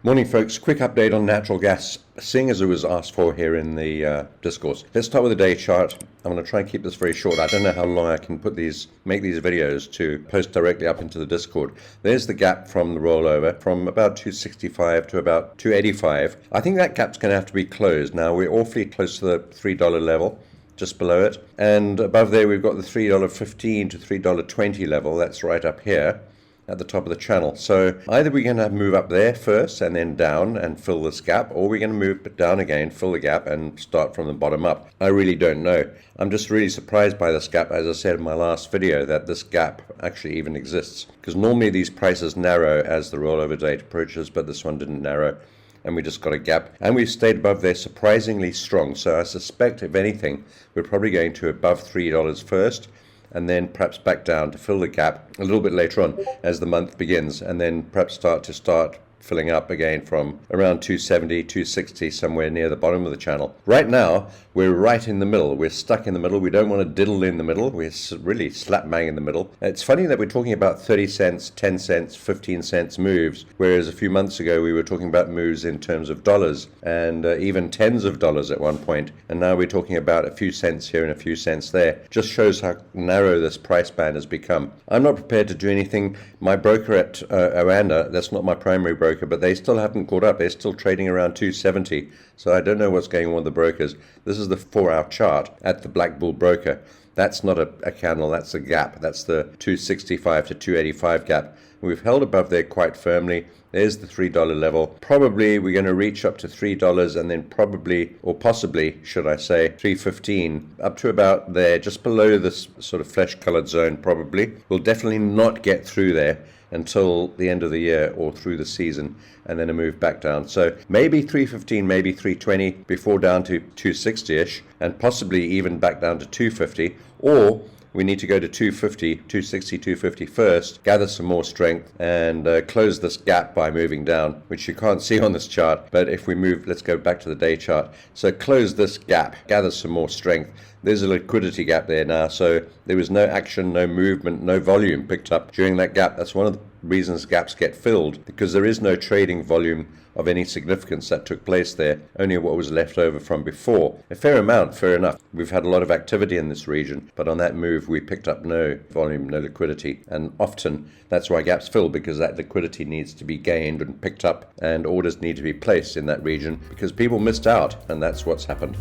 Morning folks, quick update on natural gas, seeing as it was asked for here in the discourse. Let's start with the day chart. I'm going to try and keep this very short. I don't know how long I can make these videos to post directly up into the Discord. There's the gap from the rollover from about 265 to about 285. I think that gap's going to have to be closed. Now we're awfully close to the $3 level, just below it. And above there we've got the $3.15 to $3.20 level. That's right up here at the top of the channel. So either we're going to move up there first and then down and fill this gap, or we're going to move down again, fill the gap and start from the bottom up. I really don't know. I'm just really surprised by this gap, as I said in my last video, that this gap actually even exists, because normally these prices narrow as the rollover date approaches, but this one didn't narrow and we just got a gap, and we've stayed above there surprisingly strong. So I suspect, if anything, we're probably going to above $3 first, and then perhaps back down to fill the gap a little bit later on as the month begins, and then perhaps start filling up again from around 270, 260, somewhere near the bottom of the channel. Right now, we're right in the middle. We're stuck in the middle. We don't want to diddle in the middle. We're really slap bang in the middle. It's funny that we're talking about 30 cents, 10 cents, 15 cents moves, whereas a few months ago we were talking about moves in terms of dollars and even tens of dollars at one point. And now we're talking about a few cents here and a few cents there. Just shows how narrow this price band has become. I'm not prepared to do anything. My broker at Oanda, that's not my primary broker, but they still haven't caught up. They're still trading around 270. So I don't know what's going on with the brokers. This is the 4-hour chart at the Black Bull broker. That's not a candle, that's a gap. That's the 265 to 285 gap. We've held above there quite firmly. There's the $3 level. Probably we're going to reach up to $3 and then probably, or possibly, should I say, $3.15, up to about there, just below this sort of flesh-colored zone probably. We'll definitely not get through there until the end of the year or through the season, and then a move back down. So maybe 315, maybe 320, before down to 260-ish, and possibly even back down to 250, or we need to go to 250, 260, 250 first, gather some more strength, and close this gap by moving down, which you can't see on this chart. But if we move, let's go back to the day chart. So close this gap, gather some more strength. There's a liquidity gap there now. So there was no action, no movement, no volume picked up during that gap. That's one of the reasons gaps get filled, because there is no trading volume of any significance that took place there, only what was left over from before. A fair amount, fair enough. We've had a lot of activity in this region, but on that move we picked up no volume, no liquidity, and often that's why gaps fill, because that liquidity needs to be gained and picked up, and orders need to be placed in that region because people missed out, and that's what's happened.